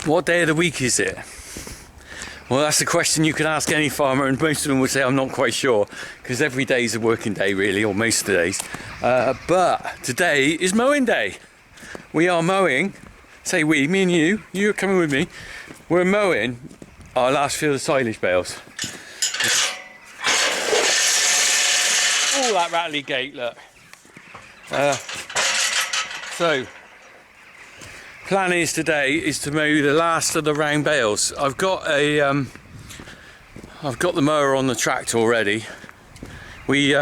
What day of the week is it? Well, that's a question you could ask any farmer, and most of them would say, I'm not quite sure, because every day is a working day, really, or most of the days. But today is mowing day. We are mowing, say we, me and you're coming with me. We're mowing our last field of silage bales. Oh, that rattly gate, look. So, plan is today is to mow the last of the round bales. I've got the mower on the tractor already. We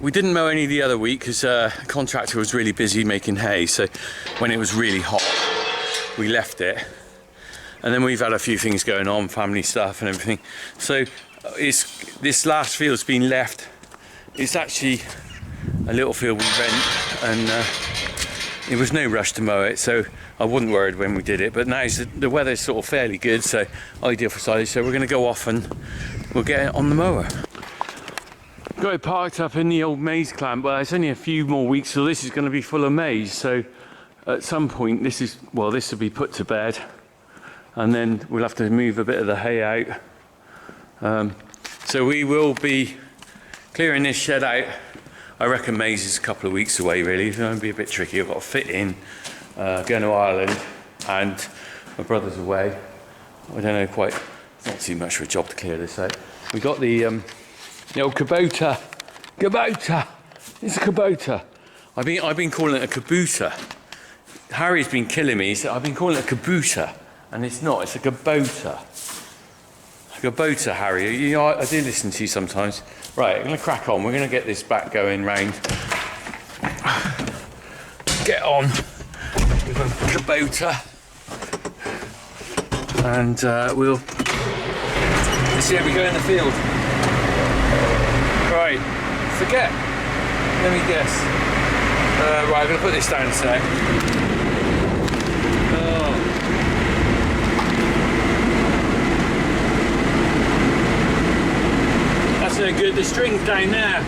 didn't mow any the other week because the contractor was really busy making hay. So when it was really hot, we left it. And then we've had a few things going on, family stuff and everything. So this last field's been left. It's actually a little field we rent, and it was no rush to mow it. So I wasn't worried when we did it, but now the weather's sort of fairly good, so ideal for silage. So we're going to go off and we'll get it on the mower. Got it parked up in the old maize clamp, but it's only a few more weeks, so this is going to be full of maize. So at some point, this will be put to bed, and then we'll have to move a bit of the hay out. So we will be clearing this shed out. I reckon maize is a couple of weeks away, really. It's going to be a bit tricky. I've got to fit in. Going to Ireland, and my brother's away. I don't know quite, it's not too much for a job to clear this out. We got the old Kubota. It's a Kubota. I've been calling it a Kubota. Harry's been killing me. I've been calling it a Kubota, and it's not. It's a Kubota. A Kubota, Harry. You know, I do listen to you sometimes. Right, I'm going to crack on. We're going to get this back going round. Get on with a Kubota, and let's see how we go in the field. Right, forget. Let me guess. Right, I'm going to put this down a sec. Oh. That's no good. The string's down there.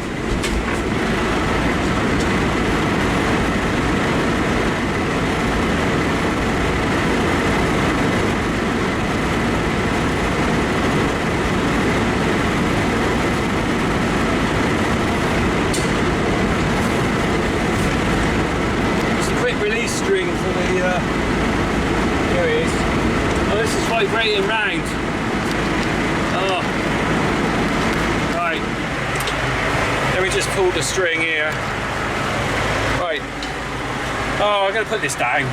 String for the here it is. Oh, this is vibrating round. Oh, right. Let me just pull the string here. Right. Oh, I'm going to put this down.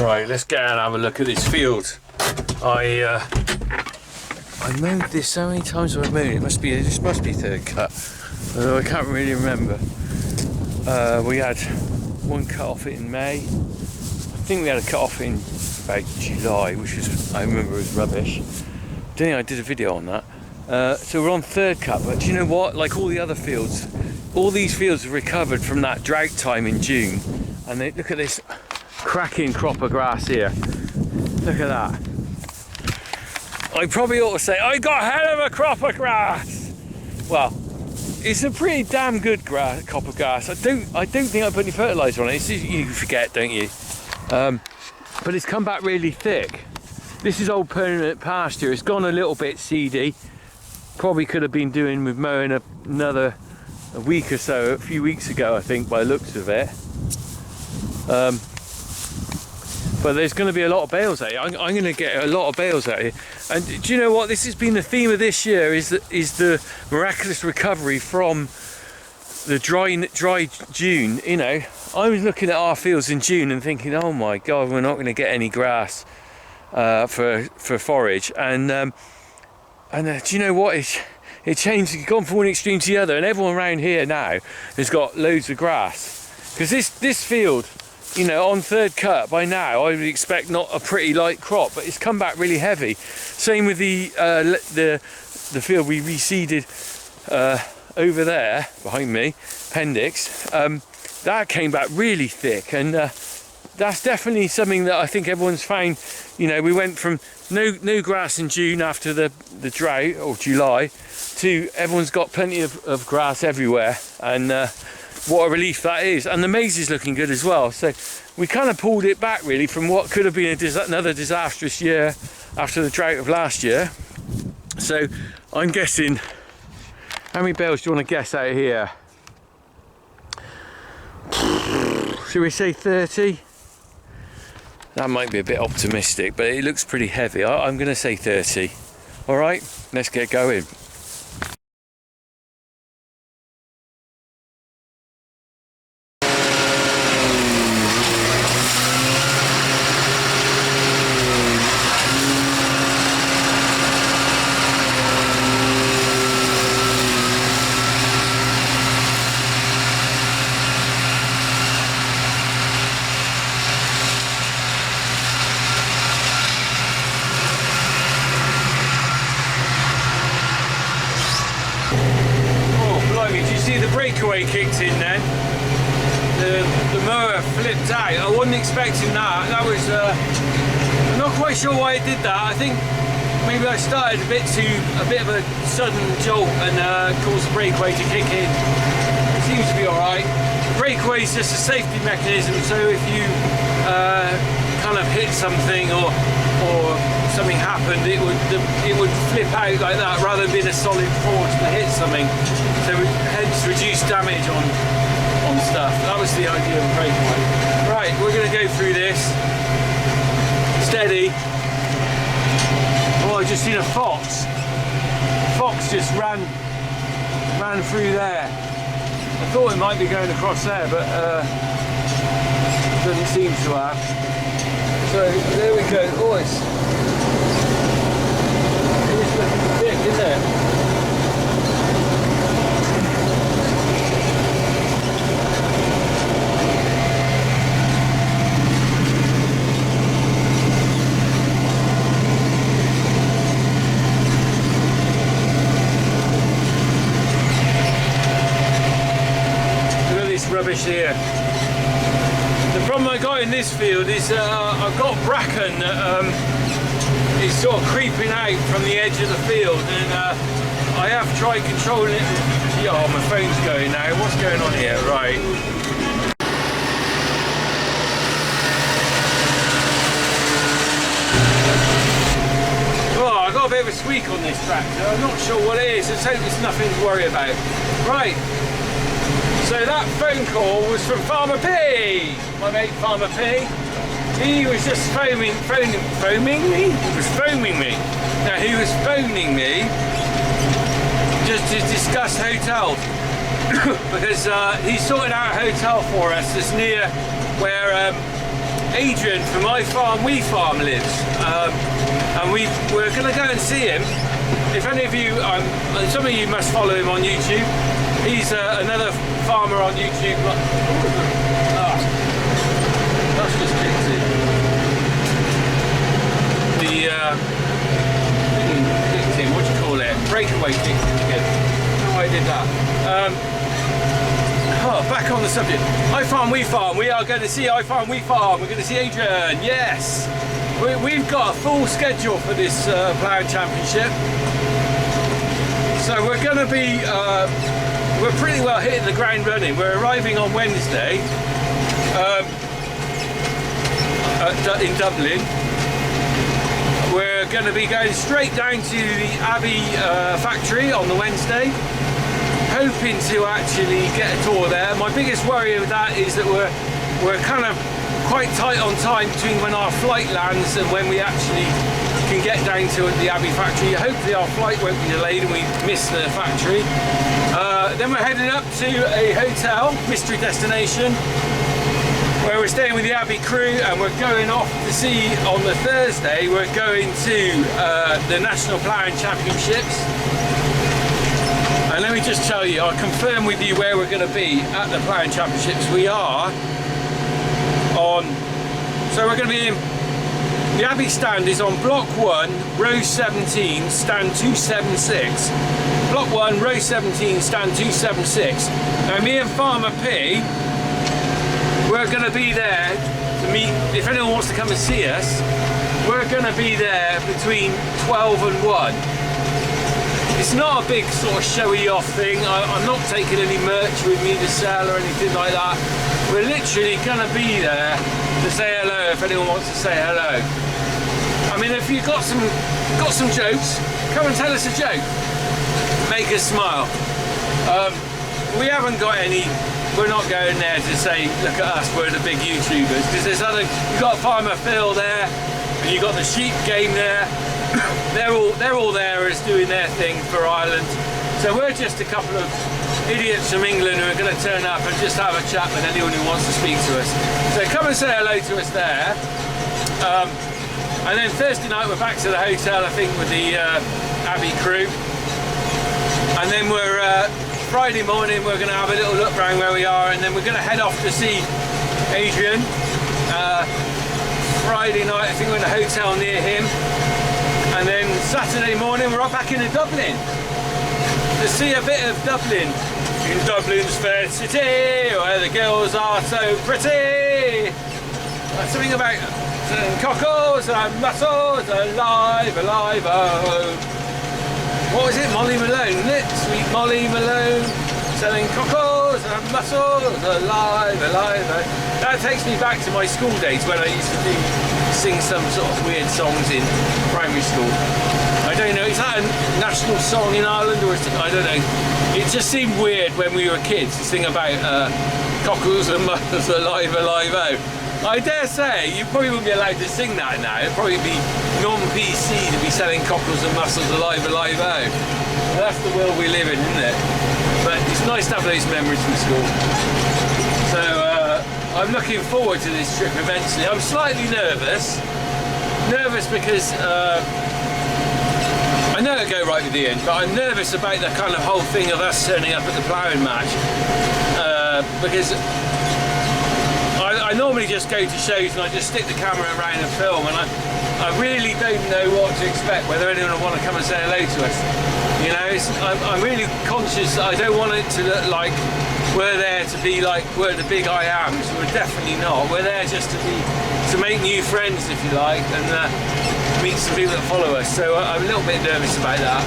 Right, let's get out and have a look at this field. I mowed this, how many times have I mowed it? This must be third cut, although I can't really remember. We had one cut off it in May. I think we had a cut off in about July, which was, I remember, was rubbish. Don't think I did a video on that. So we're on third cut, but do you know what? Like all the other fields, all these fields have recovered from that drought time in June. And they, look at this cracking crop of grass here. Look at that. I probably ought to say, I got a hell of a crop of grass. Well, it's a pretty damn good crop of grass. I don't think I put any fertiliser on it. It's just, you forget, don't you? But it's come back really thick. This is old permanent pasture. It's gone a little bit seedy. Probably could have been doing with mowing another week or so, a few weeks ago, I think, by the looks of it. But there's going to be a lot of bales out here. I'm going to get a lot of bales out here. And do you know what? This has been the theme of this year, is the miraculous recovery from the dry June. You know, I was looking at our fields in June and thinking, oh my God, we're not going to get any grass for forage. And do you know what? It changed. It's gone from one extreme to the other, and everyone around here now has got loads of grass. Because this field, you know, on third cut by now, I would expect not a pretty light crop, but it's come back really heavy. Same with the field we reseeded over there behind me, Appendix. That came back really thick, and that's definitely something that I think everyone's found. You know, we went from no grass in June after the drought, or July, to everyone's got plenty of grass everywhere, and what a relief that is. And the maize is looking good as well. So we kind of pulled it back really from what could have been another disastrous year after the drought of last year. So I'm guessing, how many bales do you want to guess out here? Should we say 30? That might be a bit optimistic, but it looks pretty heavy. I'm going to say 30. All right, let's get going. Breakaway kicked in then. The mower flipped out. I wasn't expecting that. That was I'm not quite sure why it did that. I think maybe I started a bit of a sudden jolt and caused the breakaway to kick in. It seems to be alright. Breakaway is just a safety mechanism, so if you kind of hit something or something happened, it would flip out like that rather than being a solid force to hit something. So hence reduce damage on stuff. That was the idea of the breakaway. Right, we're going to go through this. Steady. Oh, I just seen a fox. Fox just ran through there. I thought it might be going across there, but doesn't seem to have. So there we go. Oh, it's looking thick, isn't it? Rubbish here. The problem I got in this field is I've got bracken that is sort of creeping out from the edge of the field, and I have tried controlling it. Oh, my phone's going now. What's going on here? Right. Oh, I got a bit of a squeak on this tractor. I'm not sure what it is. Let's hope it's nothing to worry about. Right. So that phone call was from Farmer P, my mate Farmer P. He was just phoning me? He was phoning me. Now he was phoning me just to discuss hotels because he's sorted out a hotel for us that's near where Adrian from My Farm We Farm lives, and we're going to go and see him. If any of you, some of you must follow him on YouTube. He's another farmer on YouTube. That's just kicked in. kicked in, what do you call it? Breakaway kick in. How I did that. Back on the subject. I Farm, We Farm. We are going to see I Farm, We Farm. We're going to see Adrian. Yes. We've got a full schedule for this ploughing championship. So we're going to be, we're pretty well hitting the ground running. We're arriving on Wednesday in Dublin. We're going to be going straight down to the Abbey factory on the Wednesday, hoping to actually get a tour there. My biggest worry with that is that we're kind of quite tight on time between when our flight lands and when we actually can get down to the Abbey factory. Hopefully our flight won't be delayed and we miss the factory. Then we're heading up to a hotel, mystery destination, where we're staying with the Abbey crew, and we're going off to see on the Thursday, we're going to the National Ploughing Championships. And let me just tell you, I'll confirm with you where we're going to be at the Ploughing Championships. We are on, so we're going to be in, the Abbey stand is on block 1, row 17, stand 276. Block 1, row 17, stand 276. Now me and Farmer P, we're going to be there to meet, if anyone wants to come and see us, we're going to be there between 12 and 1. It's not a big sort of showy off thing. I'm not taking any merch with me to sell or anything like that. We're literally going to be there to say hello if anyone wants to say hello. I mean, if you've got some jokes, come and tell us a joke. Make us smile. We haven't got any. We're not going there to say, look at us, we're the big YouTubers, because there's other. You've got Farmer Phil there, and you've got the sheep game there. They're all there as doing their thing for Ireland. So we're just a couple of idiots from England who are going to turn up and just have a chat with anyone who wants to speak to us. So come and say hello to us there. And then Thursday night we're back to the hotel, I think, with the Abbey crew. And then we're Friday morning we're going to have a little look around where we are, and then we're going to head off to see Adrian. Friday night I think we're in a hotel near him. And then Saturday morning we're up back into Dublin to see a bit of Dublin, in Dublin's fair city, where the girls are so pretty. Something about cockles and mussels, alive, alive, oh. What was it? Molly Malone, isn't it? Sweet Molly Malone, selling cockles and mussels, alive, alive, oh. That takes me back to my school days when I used to sing some sort of weird songs in primary school. I don't know, is that a national song in Ireland, or is it, I don't know. It just seemed weird when we were kids to sing about cockles and mussels, alive, alive, oh. I dare say you probably wouldn't be allowed to sing that now. It'd probably be non-PC to be selling cockles and mussels, alive, alive, oh. Well, that's the world we live in, isn't it? But it's nice to have those memories from school. So I'm looking forward to this trip immensely. I'm slightly nervous. Nervous because I know it'll go right at the end, but I'm nervous about the kind of whole thing of us turning up at the ploughing match. Because I normally just go to shows and I just stick the camera around and film, and I really don't know what to expect, whether anyone will want to come and say hello to us. You know, I'm really conscious that I don't want it to look like we're there to be like we're the big I ams. We're definitely not. We're there just to make new friends, if you like, and meet some people that follow us. So I'm a little bit nervous about that.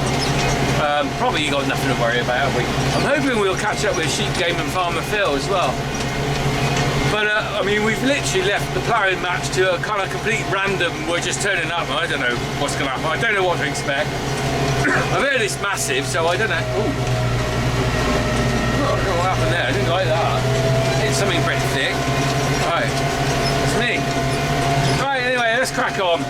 Probably you got nothing to worry about, have we? I'm hoping we'll catch up with Sheep Game and Farmer Phil as well. But I mean, we've literally left the ploughing match to a kind of complete random. We're just turning up. I don't know what's going to happen. I don't know what to expect. I've heard it's massive, so I don't know. Ooh. Oh, I don't know what happened there. I didn't like that. It's something pretty thick. Right, it's me. Right, anyway, let's crack on.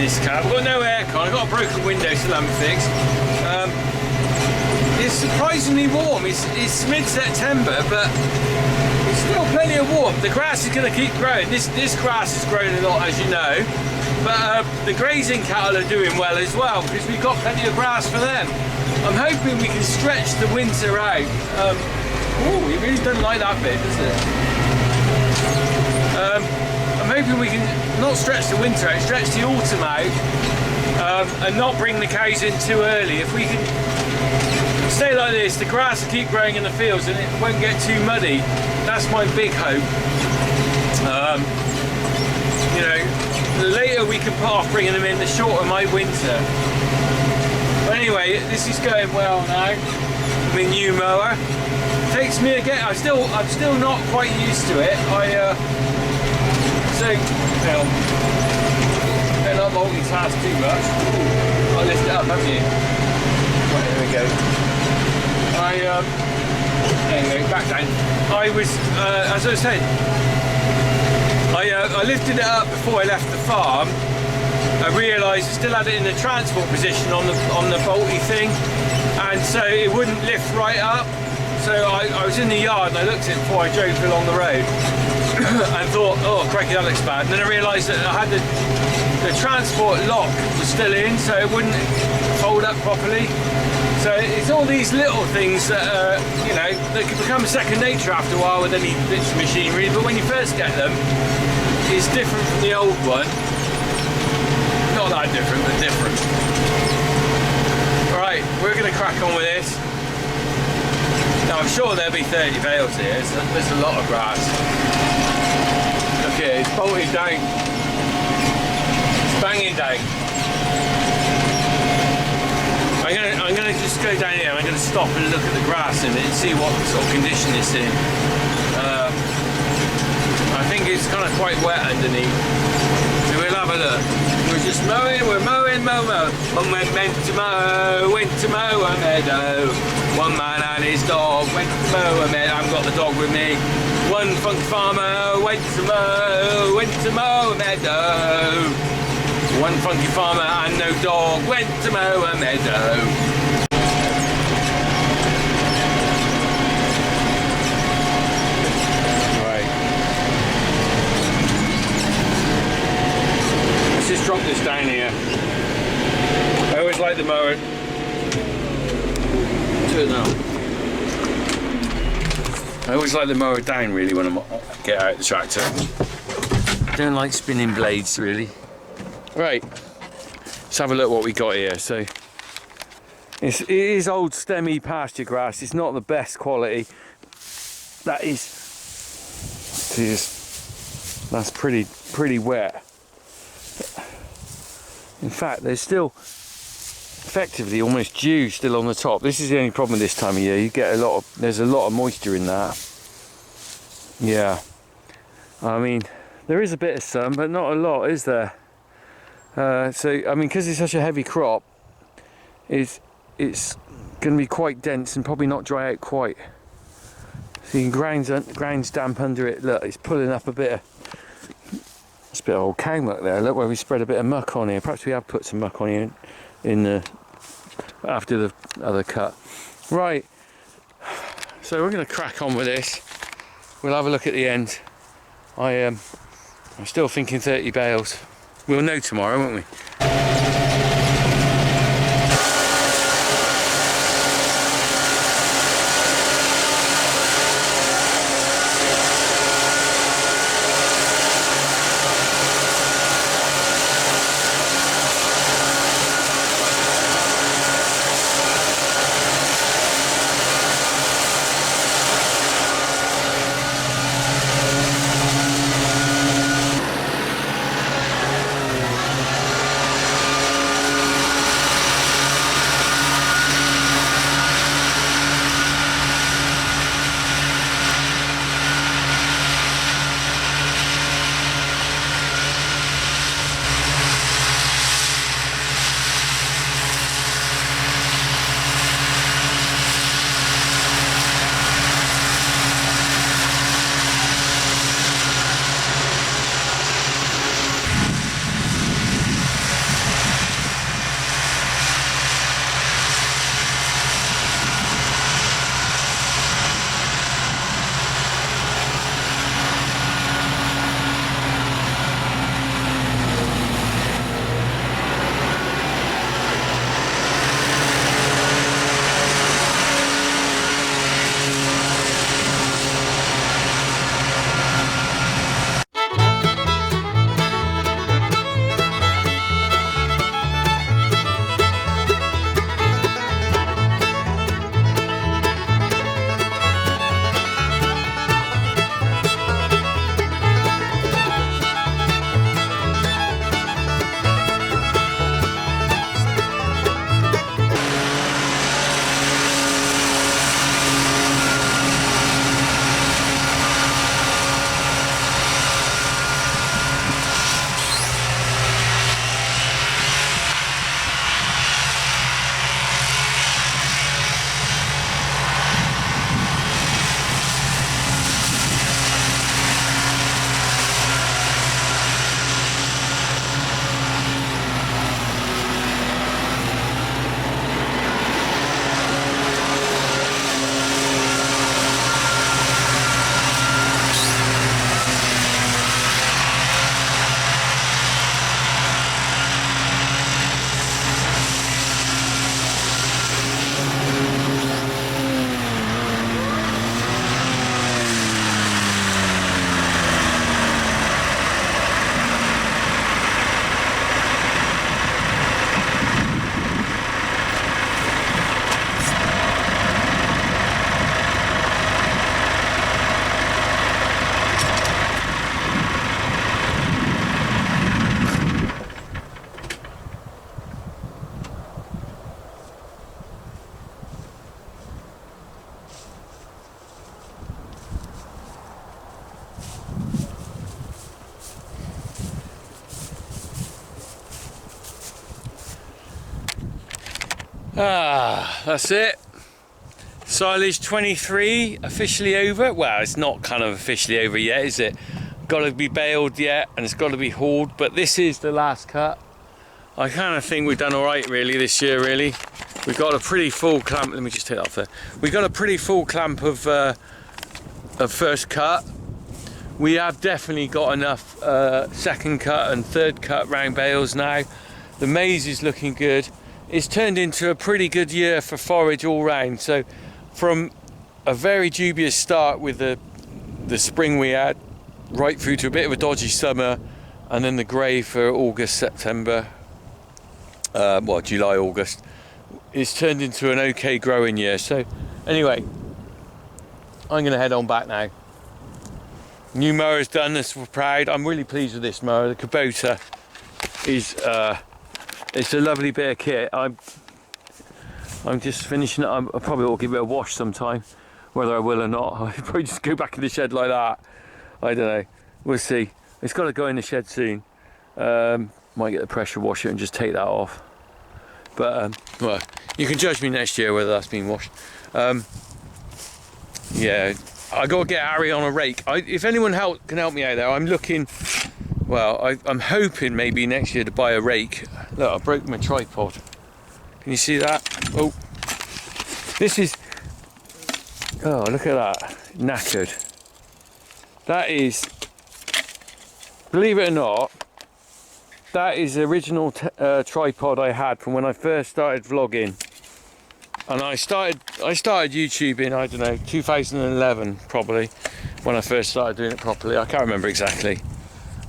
this car. We've got no aircon. I've got a broken window still haven't fixed. It's surprisingly warm. It's mid-September, but it's still plenty of warmth. The grass is going to keep growing. This grass has grown a lot, as you know. But the grazing cattle are doing well as well because we've got plenty of grass for them. I'm hoping we can stretch the winter out. Oh, it really doesn't like that bit, does it? I'm hoping we can not stretch the winter out, stretch the autumn out, and not bring the cows in too early. If we can stay like this, the grass will keep growing in the fields and it won't get too muddy. That's my big hope. You know, the later we can put off bringing them in, the shorter my winter. But anyway, this is going well now. My new mower. It takes me again. I'm still not quite used to it. Well, better not multitask too much. I'll lift it up, haven't you? Right, there we go. Anyway, back down. I was, as I said, I lifted it up before I left the farm. I realised I still had it in the transport position on the bolty thing, and so it wouldn't lift right up. So I was in the yard and I looked at it before I drove along the road and thought, oh crikey, that looks bad. And then I realised that I had the transport lock was still in, so it wouldn't fold up properly. So it's all these little things that you know, that can become second nature after a while with any bits of machinery. But when you first get them, it's different from the old one. Not that different, but different. All right, we're going to crack on with this. Now I'm sure there'll be 30 bales here. There's a lot of grass. Look here, it's bolted down. It's banging down. I'm gonna just go down here. I'm gonna stop and look at the grass in it and see what sort of condition it's in. I think it's kind of quite wet underneath. So we'll have a look. We're just mowing. We're mowing, mow. When we're meant to mow, went to mow a meadow. One man and his dog went to mow a meadow. I've got the dog with me. One funky farmer went to mow a meadow. One funky farmer and no dog went to mow a meadow. Right. Let's just drop this down here. I always like the mower. I always like the mower down really when I get out the tractor. I don't like spinning blades really. Right, let's have a look what we got here. So it is old stemmy pasture grass. It's not the best quality. That is, that's pretty wet. In fact, there's still effectively almost dew still on the top. This is the only problem this time of year. You get there's a lot of moisture in that. Yeah, I mean there is a bit of sun, but not a lot, is there? So I mean, because it's such a heavy crop, it's going to be quite dense and probably not dry out quite. So you can ground's damp under it. Look, it's pulling up a bit of, it's a bit of old cow muck there. Look where we spread a bit of muck on here. Perhaps we have put some muck on here in the after the other cut. Right, so we're going to crack on with this. We'll have a look at the end. I'm still thinking 30 bales. We'll know tomorrow, won't we? That's it. Silage 23 officially over. Well, it's not kind of officially over yet, is it? Got to be baled yet, and it's got to be hauled, but this is the last cut. I kind of think we've done all right really this year. Really, we've got a pretty full clamp. Let me just take that off there. We've got a pretty full clamp of first cut. We have definitely got enough second cut and third cut round bales now. The maize is looking good. It's turned into a pretty good year for forage all round. So from a very dubious start with the spring we had, right through to a bit of a dodgy summer, and then the grey for August, September, well, July, August, it's turned into an okay growing year. So anyway, I'm going to head on back now. New mower's done, this we're proud. I'm really pleased with this mower. The Kubota is it's a lovely bit of kit. I'm just finishing it. I probably will give it a wash sometime, whether I will or not. I'll probably just go back in the shed like that. I don't know, we'll see. It's got to go in the shed soon. Might get the pressure washer and just take that off. But well, you can judge me next year whether that's been washed. Yeah, I got to get Harry on a rake. If anyone can help me out there, I'm looking. Well, I'm hoping maybe next year to buy a rake. Look, I broke my tripod. Can you see that? Oh, this is. Oh, look at that, knackered. That is, believe it or not, that is the original tripod I had from when I first started vlogging. And I started YouTubing, I don't know, 2011 probably, when I first started doing it properly. I can't remember exactly.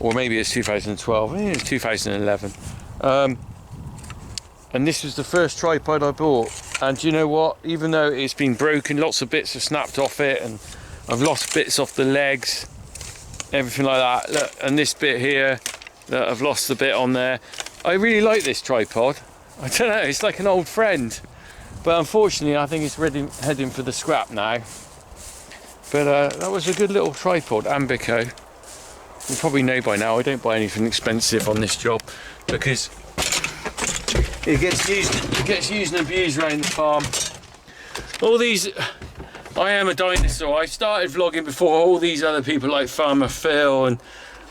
Or maybe it's 2012, I think it was 2011. And this was the first tripod I bought. And do you know what? Even though it's been broken, lots of bits have snapped off it, and I've lost bits off the legs, everything like that. Look, and this bit here, that I've lost a bit on there. I really like this tripod. I don't know, it's like an old friend. But unfortunately, I think it's heading for the scrap now. But that was a good little tripod, Ambico. You probably know by now, I don't buy anything expensive on this job because it gets used and abused around the farm. All these, I am a dinosaur. I started vlogging before all these other people like Farmer Phil and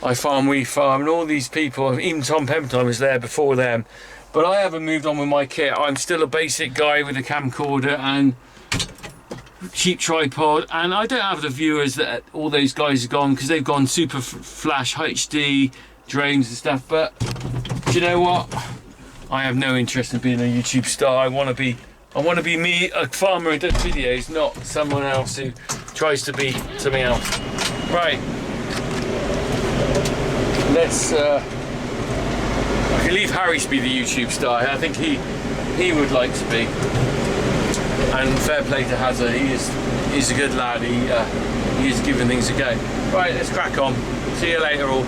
I Farm We Farm and all these people, even Tom Pemberton was there before them. But I haven't moved on with my kit. I'm still a basic guy with a camcorder and cheap tripod, and I don't have the viewers that all those guys have gone because they've gone super flash HD drones and stuff. But do you know what? I have no interest in being a YouTube star. I want to be me, a farmer who does videos, not someone else who tries to be something else. Right. Let's. I can leave Harry to be the YouTube star. I think he would like to be. And fair play to Hazard. He's a good lad. He is giving things a go. Right, let's crack on. See you later all.